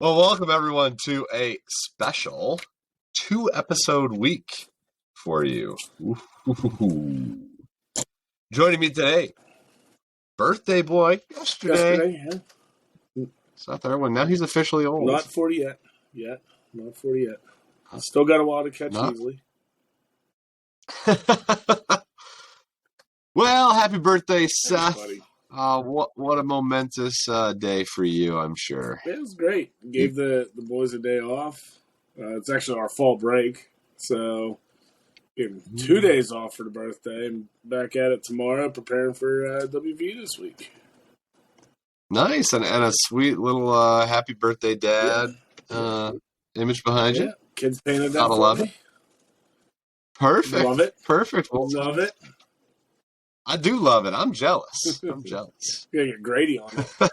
Well, welcome everyone to a special 2-episode week for you. Ooh. Joining me today, birthday boy yesterday. Yeah. It's not that one. Now he's officially old. Not 40 yet. Not 40 yet. Still got a while to catch easily. Well, happy birthday, Seth. Thanks, what a momentous day for you, I'm sure. It was great. Gave the boys a day off. It's actually our fall break, so gave them 2 days off for the birthday. And back at it tomorrow, preparing for WVU this week. Nice, and a sweet little happy birthday, Dad image behind you. Kids painted that. Gotta love it. Perfect. Love it. Perfect. Well, love it. I do love it. I'm jealous. I'm jealous. You gotta get Grady on it.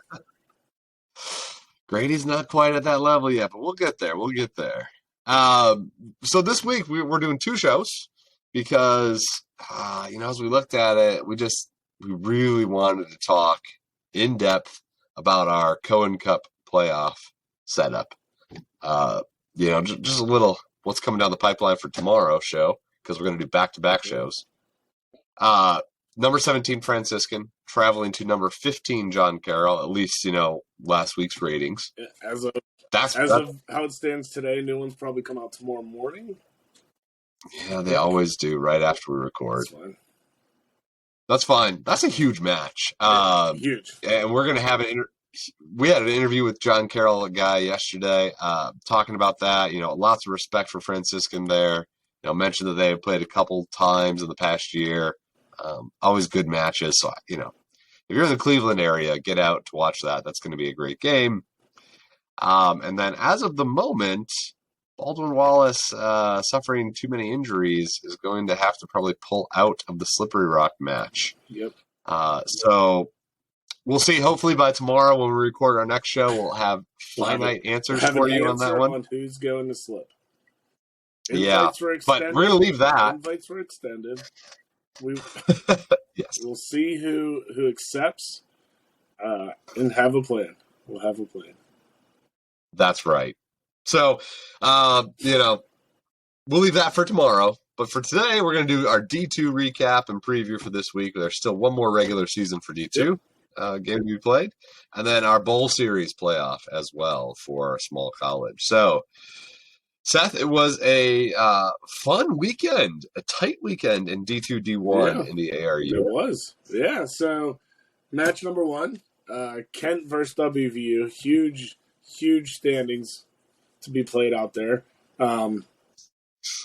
Grady's not quite at that level yet, but we'll get there. We'll get there. So this week we're doing 2 shows because, as we looked at it, we really wanted to talk in depth about our Cohen Cup playoff setup. Just a little what's coming down the pipeline for tomorrow's show because we're going to do back-to-back shows. Number 17, Franciscan, traveling to number 15, John Carroll, at least, last week's ratings. As of how it stands today, new ones probably come out tomorrow morning. Yeah, they always do right after we record. That's fine. That's a huge match. Huge. And we're going to have we had an interview with John Carroll, a guy yesterday, talking about that. Lots of respect for Franciscan there. Mentioned that they have played a couple times in the past year. Always good matches. So, if you're in the Cleveland area, get out to watch that. That's going to be a great game. And then as of the moment, Baldwin Wallace, suffering too many injuries, is going to have to probably pull out of the Slippery Rock match. Yep. So we'll see. Hopefully by tomorrow when we record our next show, we'll have finite answers for you on that one. On who's going to slip. Invites but we're going to leave that. Invites were extended. Yes. We'll see who accepts and have a plan. We'll have a plan. That's right. So, we'll leave that for tomorrow. But for today, we're going to do our D2 recap and preview for this week. There's still one more regular season for D2 game to be played. And then our bowl series playoff as well for our small college. So, Seth, it was a fun weekend, a tight weekend in D2, D1 in the ARU. It was. Yeah, so match number 1, Kent versus WVU. Huge standings to be played out there.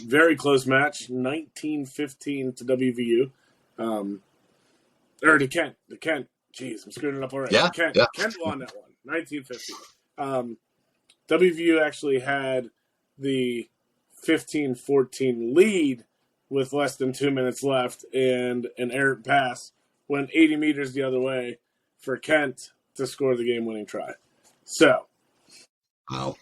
Very close match, 19-15 to WVU. Or to Kent. Jeez, I'm screwing it up already. Yeah, Kent won that one, 19-15. WVU actually had the 15-14 lead with less than 2 minutes left and an errant pass went 80 meters the other way for Kent to score the game-winning try. So, wow.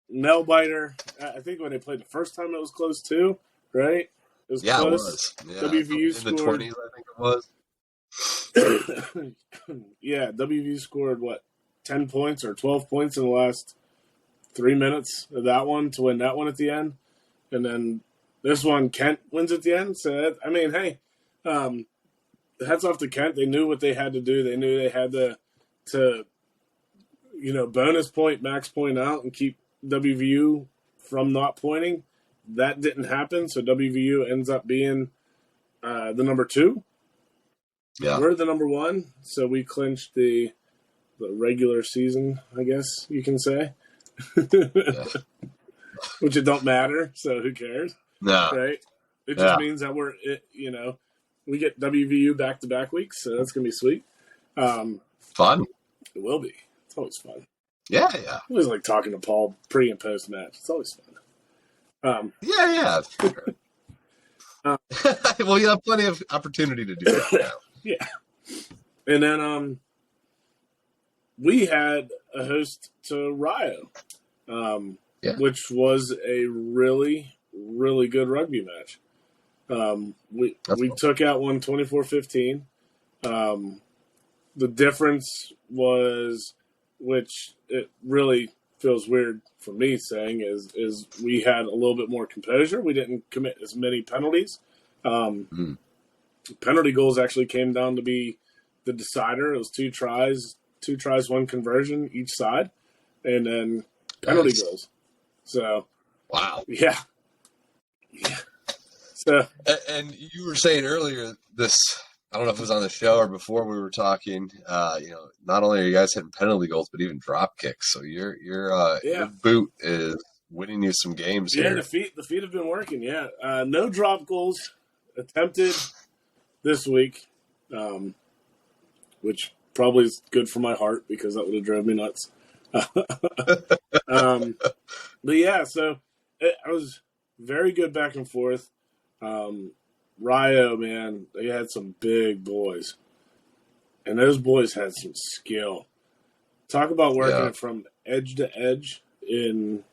Nail biter. I think when they played the first time it was close too, right? It was close. It was. Yeah. WVU scored. In the 20s, I think it was. Yeah, WVU scored, 10 points or 12 points in the last 3 minutes of that one to win that one at the end. And then this one, Kent wins at the end. So, hey, hats off to Kent. They knew what they had to do. They knew they had to bonus point, max point out and keep WVU from not pointing. That didn't happen. So WVU ends up being the number 2. Yeah. We're the number 1. So we clinched the regular season, I guess you can say. Which it don't matter, so who cares? No. Right? It just means that we get WVU back-to-back weeks, so that's going to be sweet. Fun. It will be. It's always fun. Yeah. I always like talking to Paul pre- and post-match. It's always fun. Yeah. Well, you have plenty of opportunity to do that now. Yeah. And then we had a host to Rio, which was a really, really good rugby match. We took out one 24-15. The difference was, which it really feels weird for me saying is we had a little bit more composure. We didn't commit as many penalties. Penalty goals actually came down to be the decider. It was 2 tries, 1 conversion each side, and then penalty goals. So, wow. Yeah. So, and you were saying earlier this, I don't know if it was on the show or before we were talking, not only are you guys hitting penalty goals, but even drop kicks. So your boot is winning you some games here. The feet have been working. Yeah. No drop goals attempted this week, which probably is good for my heart because that would have driven me nuts. But yeah, so I was very good back and forth. Rio, man, they had some big boys. And those boys had some skill. Talk about working it from edge to edge in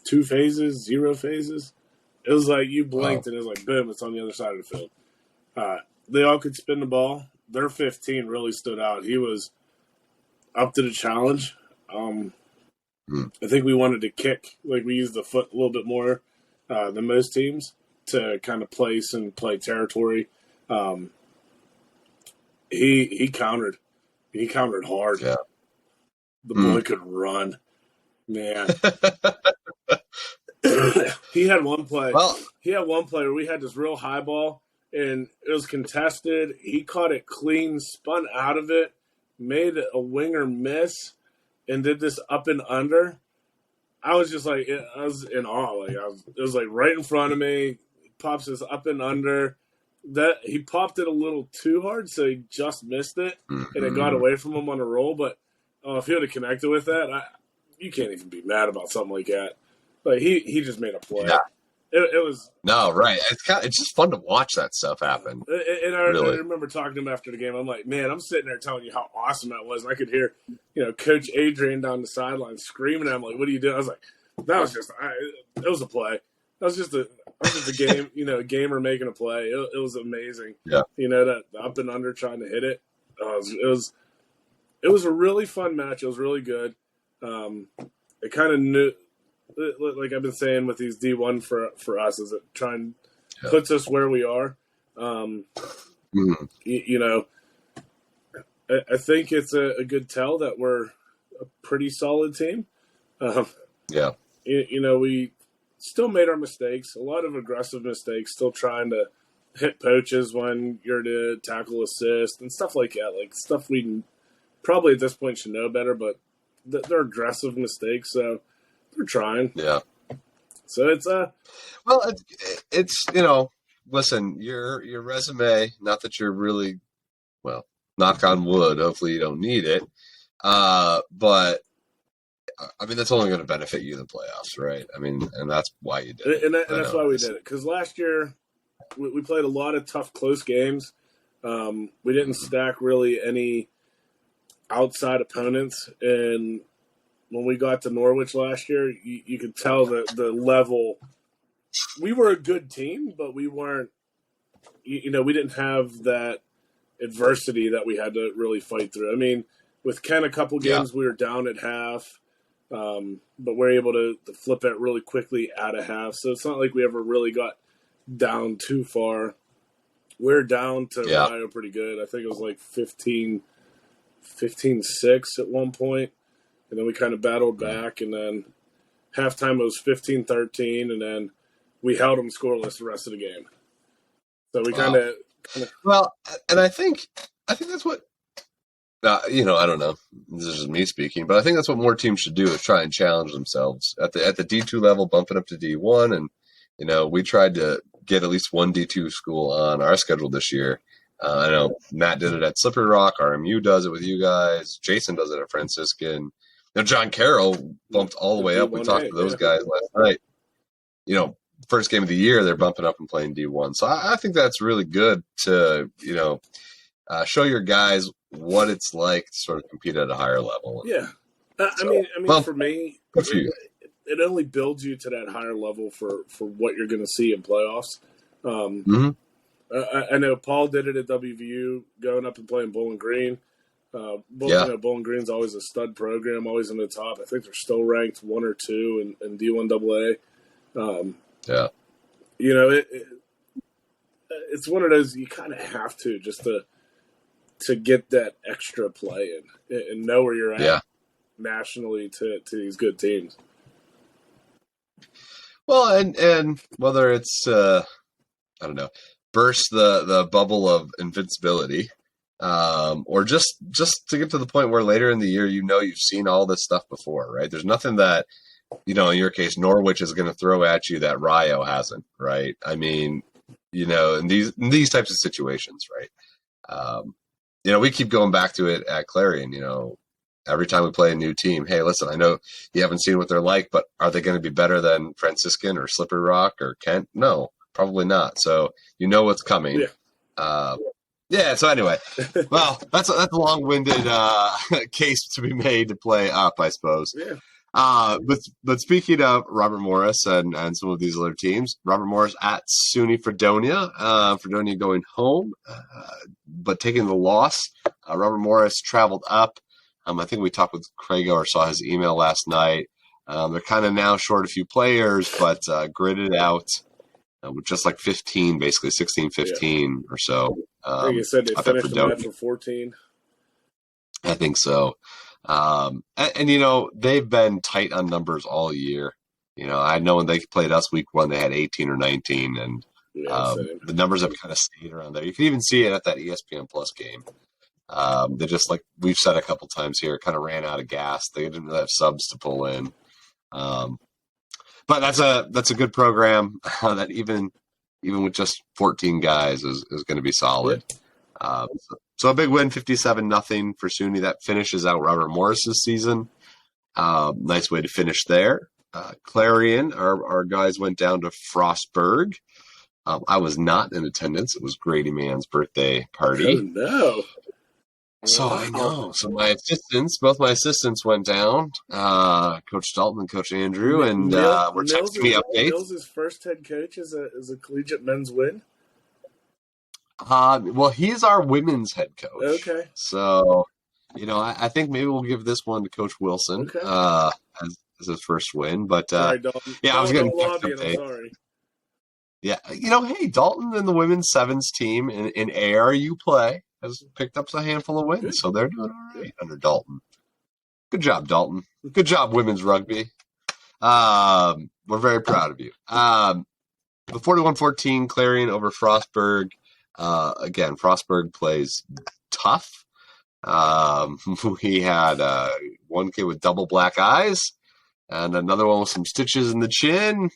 2 phases, 0 phases. It was like you blinked and it was like, boom, it's on the other side of the field. They all could spin the ball. Their 15 really stood out. He was up to the challenge. I think we wanted to kick. Like, we used the foot a little bit more than most teams to kind of place and play territory. He countered. He countered hard. Yeah. The boy could run. Man. He had one play. He had one play where we had this real high ball, and it was contested. He caught it clean, spun out of it, made a winger miss, and did this up and under. I was just like, I was in awe. Like, it was like right in front of me. He pops this up and under. That he popped it a little too hard, so he just missed it, and it got away from him on a roll. But if he would have connected with that, you can't even be mad about something like that. Like, he just made a play. Yeah. It was right. It's just fun to watch that stuff happen. And I remember talking to him after the game. I'm like, man, I'm sitting there telling you how awesome that was. And I could hear, Coach Adrian down the sideline screaming at him, like, what are you doing? I was like, that was just, it was a play. That was just a game, a gamer making a play. It was amazing. Yeah. That up and under trying to hit it. It was a really fun match. It was really good. It kind of knew, like I've been saying with these D1 for us, is it puts us where we are. I think it's a good tell that we're a pretty solid team. We still made our mistakes, a lot of aggressive mistakes, still trying to hit poaches when you're to tackle assist and stuff like that, like stuff we probably at this point should know better, but they're aggressive mistakes, so we're trying. Yeah. So it's it's listen, your resume, not that you're really, well, knock on wood, hopefully you don't need it, but I mean, that's only going to benefit you in the playoffs, right? I mean, and that's why you did it. And that's why we did it, because last year we played a lot of tough, close games. We didn't stack really any outside opponents, and when we got to Norwich last year, you could tell that the level. We were a good team, but we weren't. We didn't have that adversity that we had to really fight through. I mean, with Ken, a couple games we were down at half, but we're able to flip it really quickly at a half. So it's not like we ever really got down too far. We're down to Rio pretty good. I think it was like 15-6 at one point. And then we kind of battled back, and then halftime it was 15-13, and then we held them scoreless the rest of the game. So we kind of well, and I think that's what I don't know. This is just me speaking, but I think that's what more teams should do, is try and challenge themselves at the D2 level, bumping up to D1, and we tried to get at least one D2 school on our schedule this year. I know Matt did it at Slippery Rock. RMU does it with you guys. Jason does it at Franciscan. John Carroll bumped all the way up. We talked to those guys last night. First game of the year, they're bumping up and playing D1. So I think that's really good to, show your guys what it's like to sort of compete at a higher level. Yeah. I mean, for me, it only builds you to that higher level for what you're going to see in playoffs. I know Paul did it at WVU, going up and playing Bowling Green. Bowling Green's always a stud program, always in the top. I think they're still ranked 1 or 2 in D1AA. Yeah. It's one of those you kind of have to just to get that extra play in and know where you're at nationally to these good teams. Well, and whether it's I don't know, burst the bubble of invincibility, or just to get to the point where later in the year you've seen all this stuff before, right? There's nothing that in your case Norwich is going to throw at you that Rio hasn't, right? I mean, in these types of situations, right? We keep going back to it at Clarion. Every time we play a new team, hey, listen, I know you haven't seen what they're like, but are they going to be better than Franciscan or Slippery Rock or Kent? No, probably not. So what's coming. Yeah. So anyway, well, that's a long-winded case to be made to play up, I suppose. Yeah. But speaking of Robert Morris and some of these other teams, Robert Morris at SUNY Fredonia, Fredonia going home, but taking the loss. Robert Morris traveled up. I think we talked with Craig or saw his email last night. They're kind of now short a few players, but gritted out with just like 15, basically 16, 15 or so. I think you said they finished the match for 14. I think so. And they've been tight on numbers all year. I know when they played us week 1, they had 18 or 19, and the numbers have kind of stayed around there. You can even see it at that ESPN Plus game. They just, like we've said a couple times here, kind of ran out of gas. They didn't really have subs to pull in. But that's a good program that even with just 14 guys is going to be solid. Yeah. So a big win, 57-0 for SUNY. That finishes out Robert Morris's season. Nice way to finish there. Clarion, our guys went down to Frostburg. I was not in attendance. It was Grady Mann's birthday party. Oh, no. So I know. So both my assistants went down, Coach Dalton and Coach Andrew, and we're texting me updates. Mills' first head coach is a collegiate men's win? Well, he's our women's head coach. Okay. So, I think maybe we'll give this one to Coach Wilson as his first win. But, sorry, I was getting text updates. I'm sorry. Yeah, hey, Dalton and the women's sevens team in ARU play has picked up a handful of wins, so they're doing all right under Dalton. Good job, Dalton. Good job, women's rugby. We're very proud of you. The 41-14 Clarion over Frostburg. Again, Frostburg plays tough. We had one kid with double black eyes and another one with some stitches in the chin.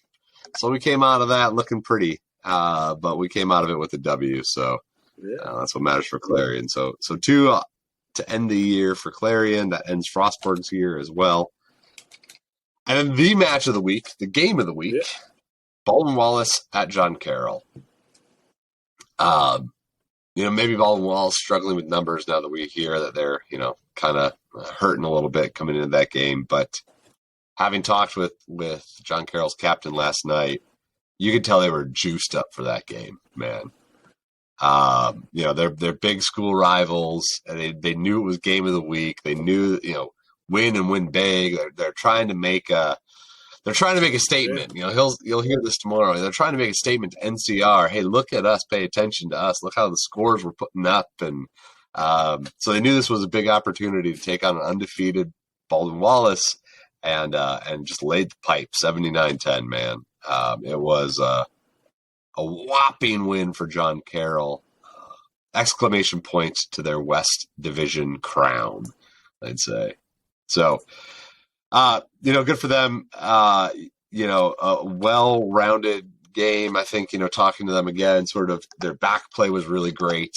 So we came out of that looking pretty, but we came out of it with a W. So that's what matters for Clarion. So 2 to end the year for Clarion. That ends Frostburg's year as well. And then the match of the week, the game of the week, Baldwin Wallace at John Carroll. Maybe Baldwin Wallace struggling with numbers now that we hear that they're, kind of hurting a little bit coming into that game. But having talked with John Carroll's captain last night, you could tell they were juiced up for that game, man. They're big school rivals, and they knew it was game of the week. They knew, win and win big. They're trying to make a statement. You'll hear this tomorrow. They're trying to make a statement to NCR. Hey, look at us. Pay attention to us. Look how the scores we're putting up. And so they knew this was a big opportunity to take on an undefeated Baldwin Wallace and just laid the pipe 79-10, man. It was a whopping win for John Carroll. Exclamation points to their West Division crown, I'd say. So, good for them. A well-rounded game. I think, talking to them again, sort of their back play was really great,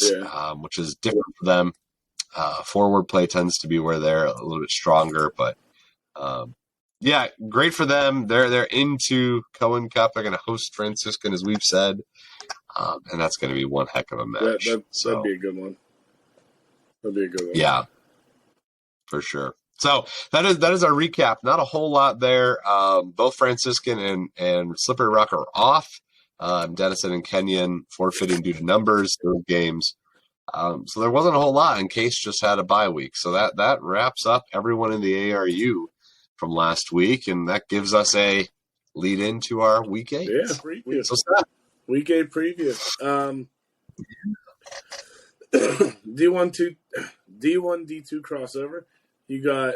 which is different for them. Forward play tends to be where they're a little bit stronger, but great for them. They're into Cohen Cup. They're going to host Franciscan, as we've said, and that's going to be one heck of a match. That'd be a good one. Yeah, for sure. So that is our recap. Not a whole lot there. Both Franciscan and Slippery Rock are off. Denison and Kenyon forfeiting due to numbers, those games. So there wasn't a whole lot, and Case just had a bye week. So that wraps up everyone in the ARU from last week, and that gives us a lead into our week 8. Yeah, preview. So Seth. Week 8 preview. D1, D2 crossover. You got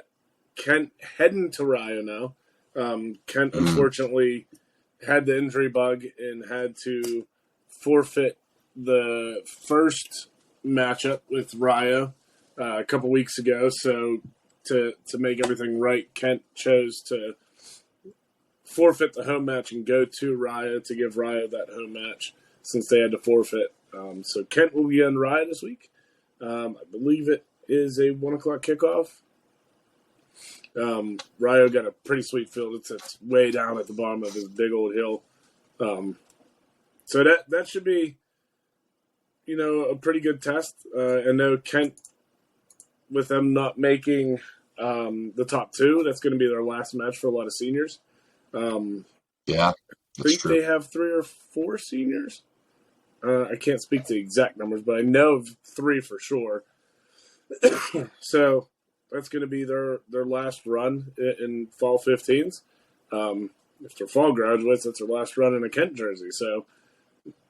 Kent heading to Rio now. Kent unfortunately had the injury bug and had to forfeit the first matchup with Rio a couple weeks ago. So to make everything right, Kent chose to forfeit the home match and go to Rio to give Rio that home match since they had to forfeit. So Kent will be on Rio this week. I believe it is a 1 o'clock kickoff. Rio got a pretty sweet field. It's way down at the bottom of this big old hill. So that should be, a pretty good test. I know Kent, with them not making the top 2, that's going to be their last match for a lot of seniors. Yeah, I think they have 3 or 4 seniors. I can't speak to the exact numbers, but I know of 3 for sure. So that's going to be their last run in fall 15s. If they're fall graduates, that's their last run in a Kent jersey. So,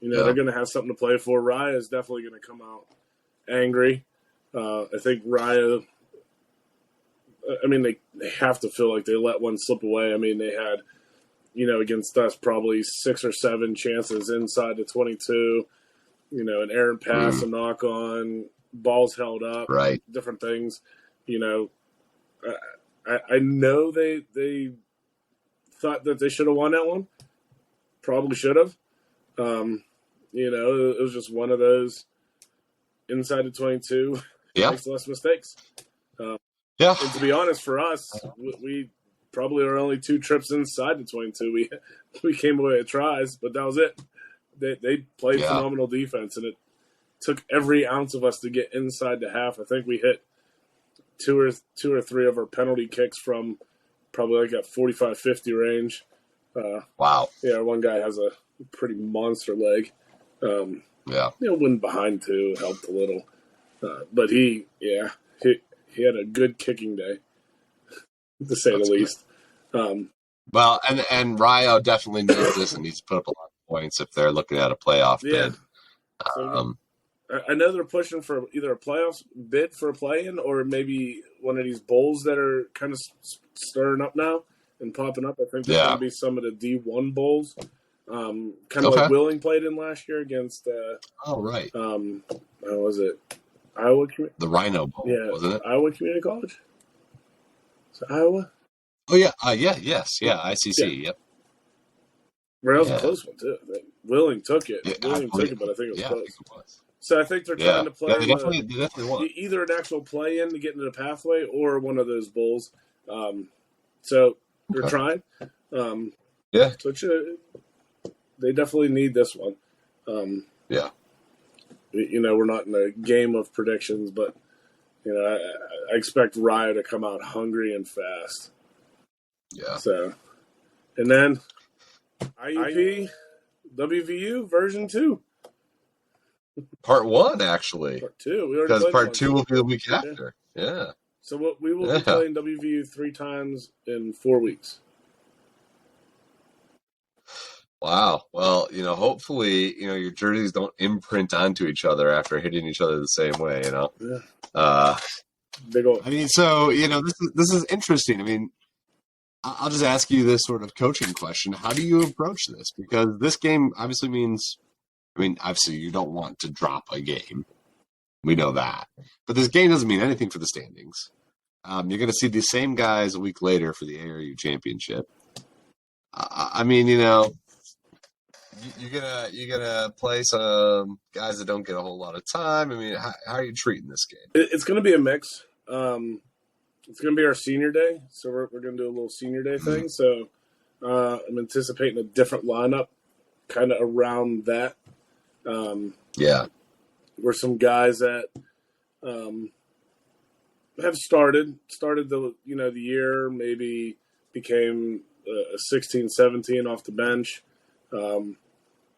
they're going to have something to play for. Raya is definitely going to come out angry. I think Raya, they have to feel like they let one slip away. They had, against us, probably 6 or 7 chances inside the 22, an errant pass, a knock on, balls held up, right, different things. I know they thought that they should have won that one. Probably should have. It was just one of those inside the 22 makes less mistakes. Yeah. And to be honest, for us, we probably are only 2 trips inside the 22. We came away with tries, but that was it. They played phenomenal defense, and it took every ounce of us to get inside the half. I think we hit 2 or 3 of our penalty kicks from probably like at 45-50 range. Wow. Yeah, one guy has a pretty monster leg. Win behind too helped a little, but he had a good kicking day, to say the least. Well, and Rio definitely needs this and needs to put up a lot of points if they're looking at a playoff bid. So, I know they're pushing for either a playoffs bid for a play-in or maybe one of these bowls that are kind of stirring up now and popping up. I think there's going to be some of the D1 bowls, kind of like Willing played in last year against. Right. How was it? Iowa. The Rhino Bowl, wasn't it? Iowa Community College. Is it Iowa? Oh yeah. ICC. Yep. That was a close one too. Willing took it. Willing took it, but I think it was close. It was. So I think they're trying to play they definitely won. Either an actual play-in to get into the pathway or one of those bowls. So they're trying. So they definitely need this one. We're not in a game of predictions, but I expect Raya to come out hungry and fast. Yeah. So, and then IUP WVU version 2. Part 1, actually. Part 2. Because part 2 will be the week after. Yeah. So we will be playing WVU 3 times in 4 weeks. Wow. Well, hopefully, your jerseys don't imprint onto each other after hitting each other the same way, Yeah. Big old. So, this is interesting. I'll just ask you this sort of coaching question. How do you approach this? Because this game obviously means, obviously you don't want to drop a game. We know that. But this game doesn't mean anything for the standings. You're going to see the same guys a week later for the ARU championship. You're gonna play some guys that don't get a whole lot of time. How are you treating this game? It's going to be a mix. It's going to be our senior day, so we're going to do a little senior day thing. So I'm anticipating a different lineup, kind of around that. We're some guys that have started the the year, maybe became a 16, 17 off the bench. The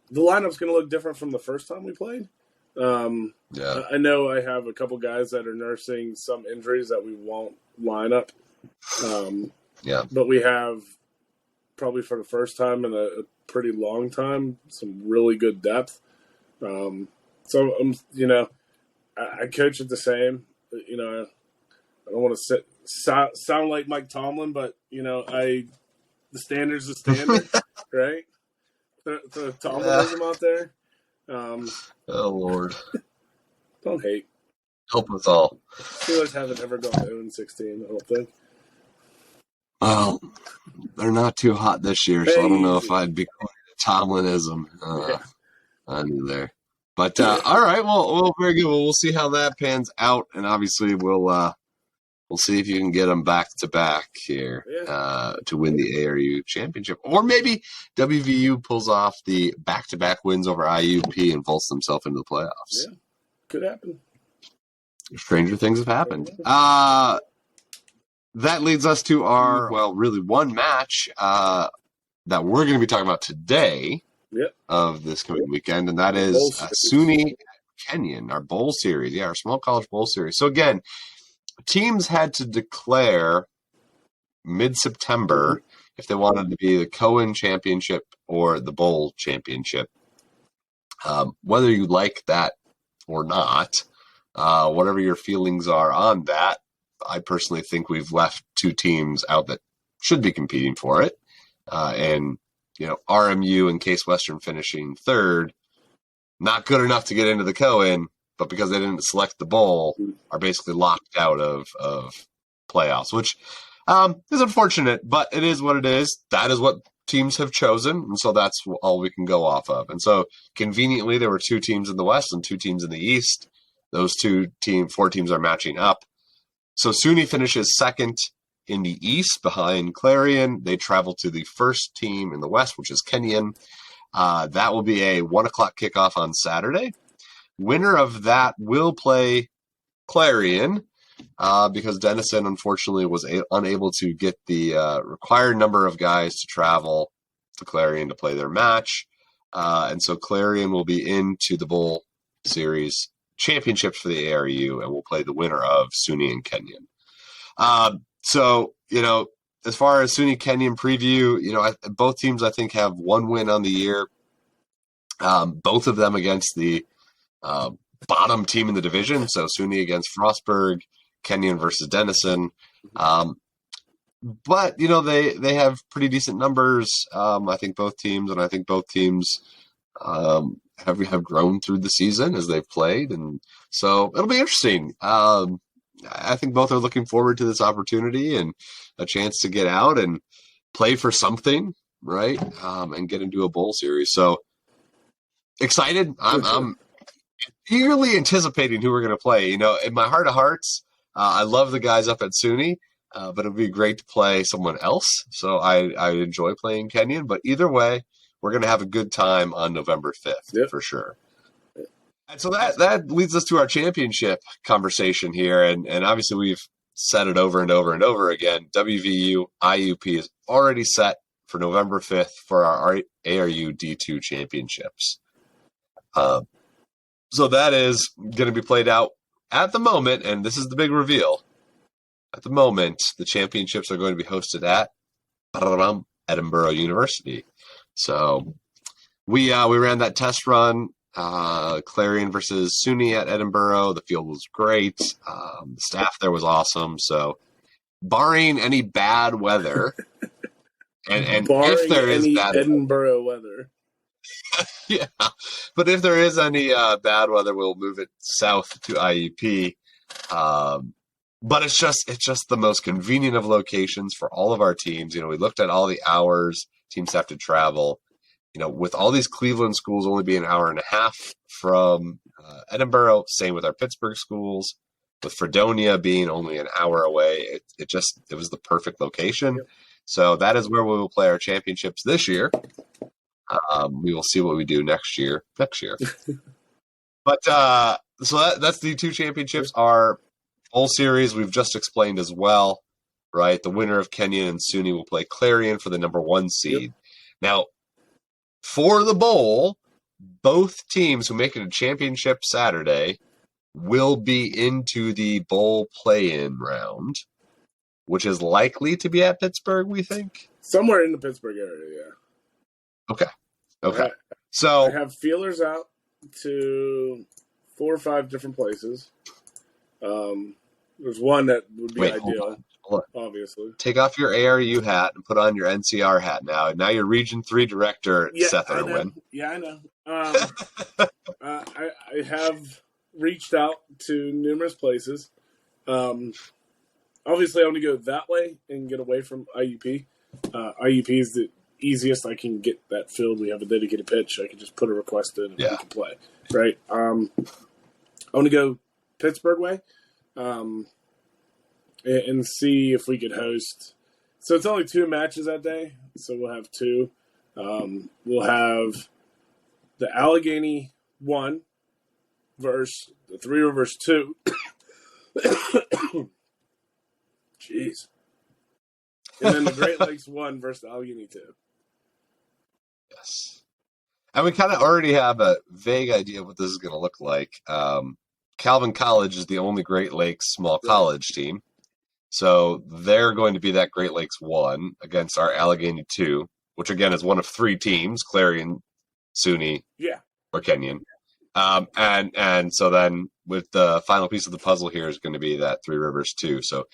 lineup's going to look different from the first time we played. Yeah. I know I have a couple guys that are nursing some injuries that we won't line up. Yeah. But we have, probably for the first time in a pretty long time, some really good depth. So, I coach it the same. I don't want to sound like Mike Tomlin, but, the standard's the standard, right? The Tomlinism out there. Oh, Lord. Don't hate. Help us all. Steelers haven't ever gone 0-16, I don't think. Well, they're not too hot this year, so I don't know if I'd be calling it Tomlinism on you there. But all right, well, very good. Well, we'll see how that pans out, and obviously we'll see if you can get them back to back here to win the ARU championship, or maybe WVU pulls off the back-to-back wins over IUP and vaults themselves into the playoffs. Yeah, could happen. Stranger things have happened. That leads us to our, really one match that we're going to be talking about today of this coming weekend, and that is SUNY Kenyon, our bowl series. Yeah, our small college bowl series. So again, teams had to declare mid-September if they wanted to be the Cohen Championship or the Bowl Championship. Whether you like that or not, whatever your feelings are on that, I personally think we've left two teams out that should be competing for it. And, RMU and Case Western finishing third, not good enough to get into the Cohen, but because they didn't select the bowl, are basically locked out of playoffs, which is unfortunate, but it is what it is. That is what teams have chosen, and so that's all we can go off of. And so conveniently, there were two teams in the West and two teams in the East. Those four teams are matching up. So SUNY finishes second in the East behind Clarion. They travel to the first team in the West, which is Kenyon. That will be a 1:00 kickoff on Saturday. Winner of that will play Clarion because Denison, unfortunately, was unable to get the required number of guys to travel to Clarion to play their match. And so Clarion will be into the Bowl Series championships for the ARU and will play the winner of SUNY and Kenyon. So, as far as SUNY Kenyon preview, both teams, I think, have one win on the year. Both of them against the bottom team in the division. So SUNY against Frostburg, Kenyon versus Denison. But, they have pretty decent numbers. I think both teams have grown through the season as they've played. And so it'll be interesting. I think both are looking forward to this opportunity and a chance to get out and play for something, right? And get into a bowl series. So excited. I'm eagerly anticipating who we're going to play. In my heart of hearts, I love the guys up at SUNY, but it'd be great to play someone else. So I enjoy playing Kenyon, but either way, we're going to have a good time on November 5th for sure. And so that leads us to our championship conversation here. And obviously we've said it over and over and over again. WVU IUP is already set for November 5th for our ARU D2 championships. So that is going to be played out at the moment, and this is the big reveal. At the moment, the championships are going to be hosted at Edinburgh University. So we ran that test run, Clarion versus SUNY at Edinburgh. The field was great. The staff there was awesome. So barring any bad weather, and if there is bad Edinburgh weather. Yeah, but if there is any bad weather, we'll move it south to IUP. But it's just the most convenient of locations for all of our teams. We looked at all the hours teams have to travel. With all these Cleveland schools only being an hour and a half from Edinburgh, same with our Pittsburgh schools. With Fredonia being only an hour away, it was the perfect location. Yep. So that is where we will play our championships this year. We will see what we do next year. But so that's the two championships. Our bowl series we've just explained as well, right? The winner of Kenyon and SUNY will play Clarion for the number 1 seed. Yep. Now, for the bowl, both teams who make it a championship Saturday will be into the bowl play-in round, which is likely to be at Pittsburgh, we think. Somewhere in the Pittsburgh area, yeah. Okay. I So have feelers out to 4 or 5 different places. There's one that would be ideal, hold on. obviously. Take off your ARU hat and put on your NCR hat now. Now you're Region 3 director, Seth Irwin. Yeah, I know. I have reached out to numerous places. Obviously, I want to go that way and get away from IUP. IUP is the easiest. I can get that filled. We have a dedicated pitch. I can just put a request in and we can play. Right? I want to go Pittsburgh way and see if we could host. So it's only 2 matches that day. So we'll have 2. We'll have the Allegheny 1 versus the Three Rivers 2. Jeez. And then the Great Lakes 1 versus the Allegheny 2. Yes. And we kind of already have a vague idea of what this is going to look like. Calvin College is the only Great Lakes small college team. So they're going to be that Great Lakes 1 against our Allegheny 2, which again is one of 3 teams, Clarion, SUNY, or Kenyon. And so then with the final piece of the puzzle here is going to be that Three Rivers 2. So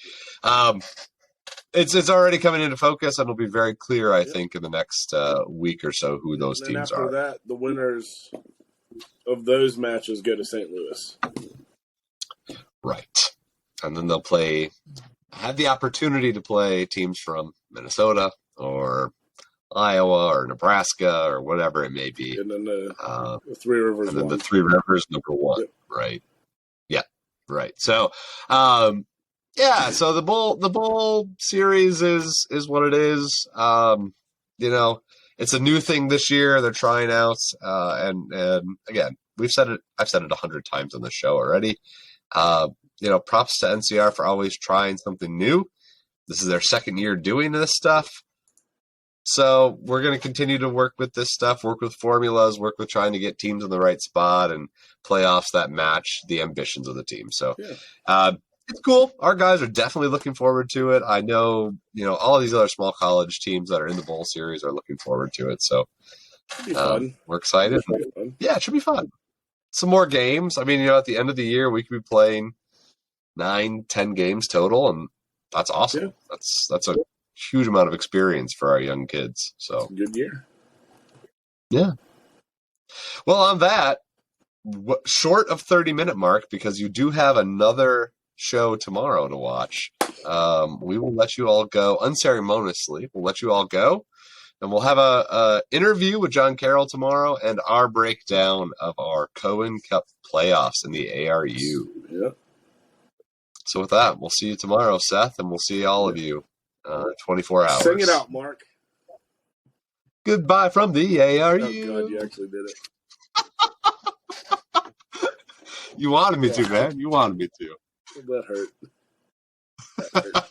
it's already coming into focus, and it'll be very clear, I think, in the next week or so who those teams are. After that, the winners of those matches go to St. Louis. Right. And then they'll have the opportunity to play teams from Minnesota or Iowa or Nebraska or whatever it may be. And then the Three Rivers and then the Three Rivers number 1. Yep. Right. Yeah. Right. So, so the bowl series is what it is. It's a new thing this year. They're trying out, and again, I've said it 100 times on the show already. Props to NCR for always trying something new. This is their second year doing this stuff. So we're going to continue to work with this stuff, work with formulas, work with trying to get teams in the right spot and playoffs that match the ambitions of the team. So it's cool. Our guys are definitely looking forward to it. I know, all of these other small college teams that are in the bowl series are looking forward to it. So we're excited. Yeah, it should be fun. Some more games. I mean, at the end of the year, we could be playing 9-10 games total, and that's awesome. Yeah. That's a huge amount of experience for our young kids. So it's a good year. Yeah. Well, on that, short of 30-minute mark, because you do have another show tomorrow to watch, we will let you all go unceremoniously. We'll let you all go, and we'll have a interview with John Carroll tomorrow and our breakdown of our Cohen Cup playoffs in the ARU. Yeah. So with that, we'll see you tomorrow, Seth, and we'll see all of you 24 hours. Sing it out, Mark. Goodbye from the ARU. Oh, God, you actually did it. You wanted me to, man. You wanted me to. That hurt.